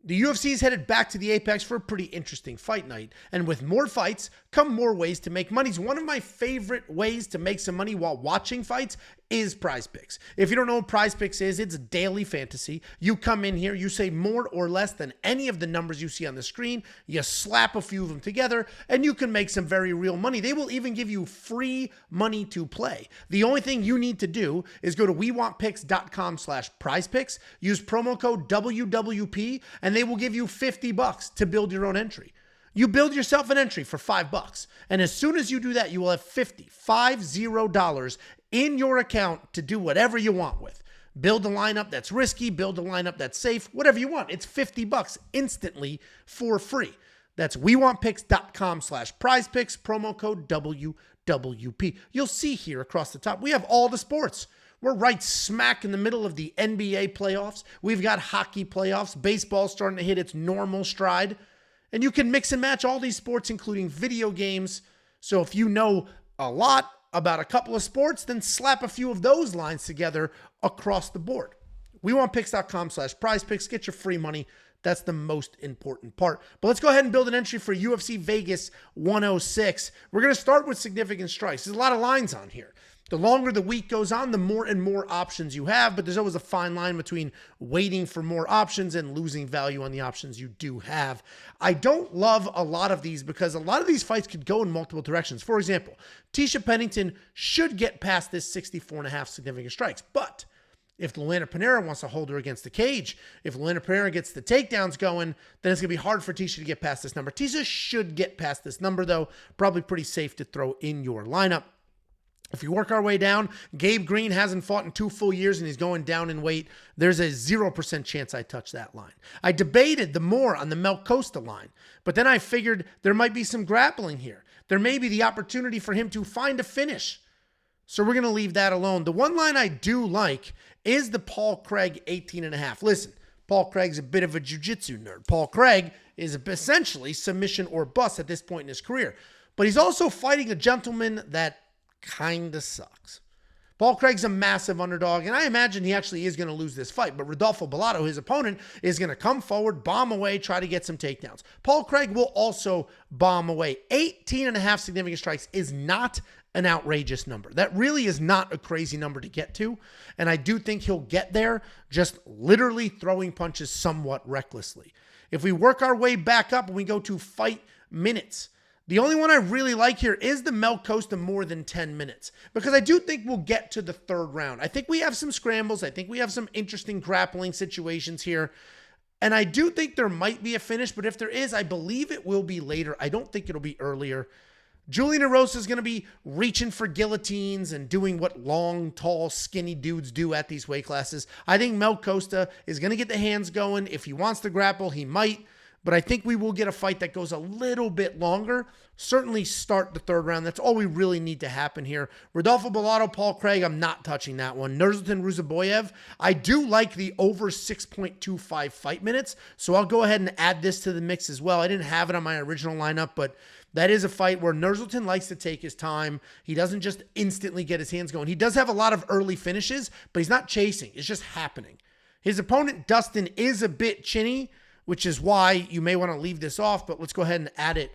The UFC is headed back to the Apex for a pretty interesting fight night. And with more fights come more ways to make money. One of my favorite ways to make some money while watching fights is PrizePicks. If you don't know what PrizePicks is, it's daily fantasy. You come in here, you say more or less than any of the numbers you see on the screen, you slap a few of them together, and you can make some very real money. They will even give you free money to play. The only thing you need to do is go to wewantpicks.com/prizepicks, use promo code WWP, and they will give you $50 to build your own entry. You build yourself an entry for $5. And as soon as you do that, you will have $50 in your account to do whatever you want with. Build a lineup that's risky, build a lineup that's safe, whatever you want. It's $50 instantly for free. That's wewantpicks.com/prizepicks, promo code WWP. You'll see here across the top, we have all the sports. We're right smack in the middle of the NBA playoffs. We've got hockey playoffs. Baseball's starting to hit its normal stride. And you can mix and match all these sports, including video games. So if you know a lot about a couple of sports, then slap a few of those lines together across the board. wewantpicks.com/prizepicks. Get your free money. That's the most important part. But let's go ahead and build an entry for UFC Vegas 106. We're going to start with significant strikes. There's a lot of lines on here. The longer the week goes on, the more and more options you have, but there's always a fine line between waiting for more options and losing value on the options you do have. I don't love a lot of these because a lot of these fights could go in multiple directions. For example, Tecia Pennington should get past this 64.5 significant strikes, but if Luana Pinheiro wants to hold her against the cage, if Luana Pinheiro gets the takedowns going, then it's going to be hard for Tecia to get past this number. Tecia should get past this number, though. Probably pretty safe to throw in your lineup. If you work our way down, Gabe Green hasn't fought in 2 full years and he's going down in weight. There's a 0% chance I touch that line. I debated the more on the Mel Costa line, but then I figured there might be some grappling here. There may be the opportunity for him to find a finish. So we're going to leave that alone. The one line I do like is the Paul Craig 18.5. Listen, Paul Craig's a bit of a jiu-jitsu nerd. Paul Craig is essentially submission or bust at this point in his career. But he's also fighting a gentleman that kind of sucks. Paul Craig's a massive underdog, and I imagine he actually is going to lose this fight, but Rodolfo Bellato, his opponent, is going to come forward, bomb away, try to get some takedowns. Paul Craig will also bomb away. 18.5 significant strikes is not an outrageous number. That really is not a crazy number to get to, and I do think he'll get there, just literally throwing punches somewhat recklessly. If we work our way back up and we go to fight minutes, the only one I really like here is the Mel Costa more than 10 minutes, because I do think we'll get to the third round. I think we have some scrambles. I think we have some interesting grappling situations here, and I do think there might be a finish, but if there is, I believe it will be later. I don't think it'll be earlier. Julian Erosa is going to be reaching for guillotines and doing what long, tall, skinny dudes do at these weight classes. I think Mel Costa is going to get the hands going. If he wants to grapple, he might. But I think we will get a fight that goes a little bit longer. Certainly start the third round. That's all we really need to happen here. Rodolfo Bellato, Paul Craig, I'm not touching that one. Nursultan Ruzaboyev, I do like the over 6.25 fight minutes, so I'll go ahead and add this to the mix as well. I didn't have it on my original lineup, but that is a fight where Nursultan likes to take his time. He doesn't just instantly get his hands going. He does have a lot of early finishes, but he's not chasing. It's just happening. His opponent, Dustin, is a bit chinny, which is why you may want to leave this off, but let's go ahead and add it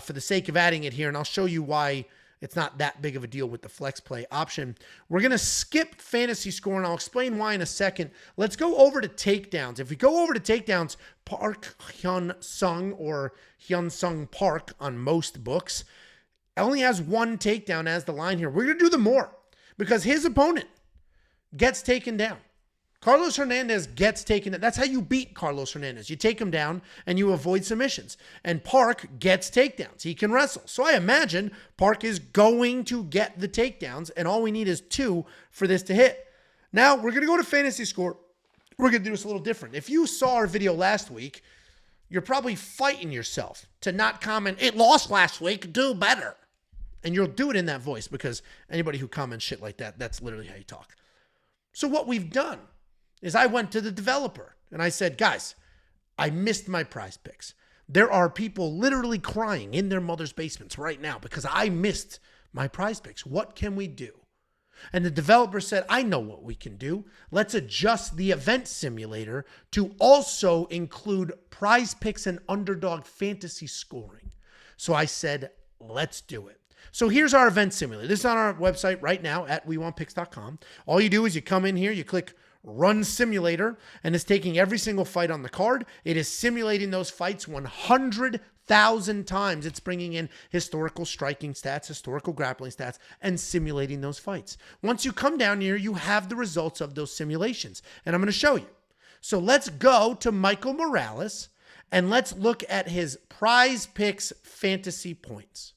for the sake of adding it here, and I'll show you why it's not that big of a deal with the flex play option. We're going to skip fantasy score, and I'll explain why in a second. Let's go over to takedowns. If we go over to takedowns, Park Hyun Sung, or Hyun Sung Park on most books, only has 1 takedown as the line here. We're going to do the more because his opponent gets taken down. Carlos Hernandez gets taken down. That's how you beat Carlos Hernandez. You take him down and you avoid submissions. And Park gets takedowns. He can wrestle. So I imagine Park is going to get the takedowns, and all we need is 2 for this to hit. Now, we're going to go to fantasy score. We're going to do this a little different. If you saw our video last week, you're probably fighting yourself to not comment, "It lost last week, do better." And you'll do it in that voice, because anybody who comments shit like that, that's literally how you talk. So what we've done is I went to the developer and I said, "Guys, I missed my PrizePicks. There are people literally crying in their mother's basements right now because I missed my PrizePicks. What can we do?" And the developer said, I know what we can do. Let's adjust the event simulator to also include PrizePicks and underdog fantasy scoring. So I said, let's do it. So here's our event simulator. This is on our website right now at WeWantPicks.com. All you do is you come in here, you click Run Simulator, and it's taking every single fight on the card. It is simulating those fights 100,000 times. It's bringing in historical striking stats, historical grappling stats, and simulating those fights. Once you come down here, you have the results of those simulations, and I'm going to show you. So let's go to Michael Morales, and let's look at his PrizePicks fantasy points.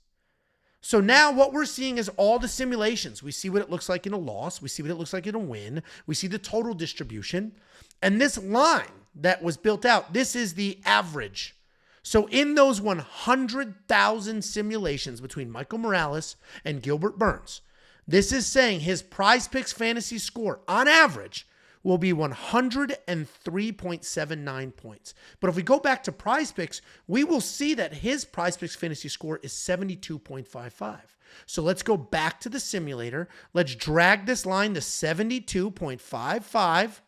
So now what we're seeing is all the simulations. We see what it looks like in a loss. We see what it looks like in a win. We see the total distribution. And this line that was built out, this is the average. So in those 100,000 simulations between Michael Morales and Gilbert Burns, this is saying his PrizePicks fantasy score on average will be 103.79 points. But if we go back to PrizePicks, we will see that his PrizePicks fantasy score is 72.55. So let's go back to the simulator. Let's drag this line to 72.55,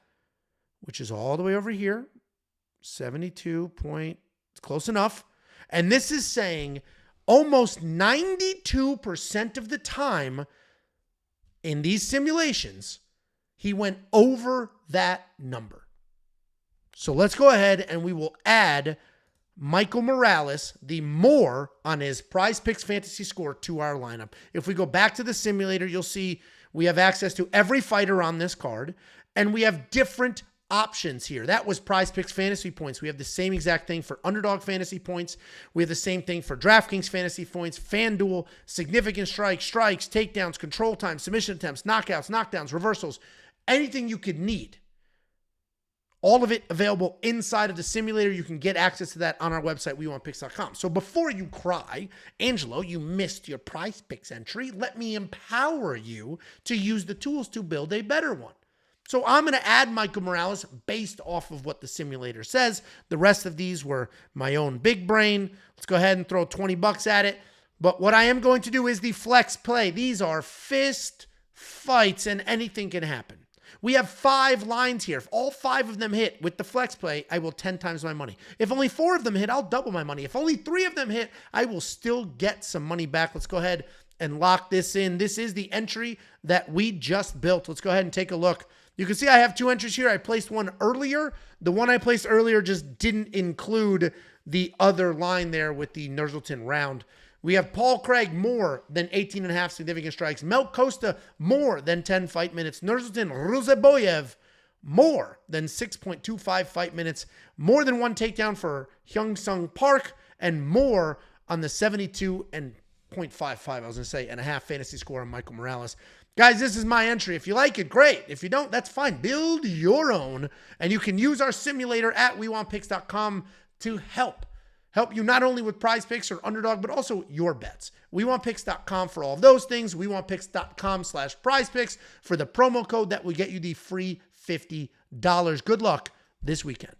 which is all the way over here. 72 point, it's close enough. And this is saying almost 92% of the time in these simulations, he went over that number. So let's go ahead and we will add Michael Morales, the more on his PrizePicks fantasy score, to our lineup. If we go back to the simulator, you'll see we have access to every fighter on this card, and we have different options here. That was PrizePicks fantasy points. We have the same exact thing for underdog fantasy points. We have the same thing for DraftKings fantasy points, FanDuel, significant strikes, takedowns, control time, submission attempts, knockouts, knockdowns, reversals, anything you could need. All of it available inside of the simulator. You can get access to that on our website, WeWantPicks.com. So before you cry, Angelo, you missed your PrizePicks entry, let me empower you to use the tools to build a better one. So I'm going to add Michael Morales based off of what the simulator says. The rest of these were my own big brain. Let's go ahead and throw 20 bucks at it. But what I am going to do is the flex play. These are fist fights and anything can happen. We have 5 lines here. If all 5 of them hit with the flex play, I will 10 times my money. If only 4 of them hit, I'll double my money. If only 3 of them hit, I will still get some money back. Let's go ahead and lock this in. This is the entry that we just built. Let's go ahead and take a look. You can see I have 2 entries here. I placed one earlier. The one I placed earlier just didn't include the other line there with the Nursultan round. We have Paul Craig more than 18.5 significant strikes. Mel Costa more than 10 fight minutes. Nursultan Ruzeboyev more than 6.25 fight minutes. More than 1 takedown for Hyun Sung Park, and more on the 72.55, I was going to say, and a half fantasy score on Michael Morales. Guys, this is my entry. If you like it, great. If you don't, that's fine. Build your own, and you can use our simulator at WeWantPicks.com to help you not only with PrizePicks or Underdog, but also your bets. WeWantPicks.com for all of those things. WeWantPicks.com/PrizePicks for the promo code that will get you the free $50. Good luck this weekend.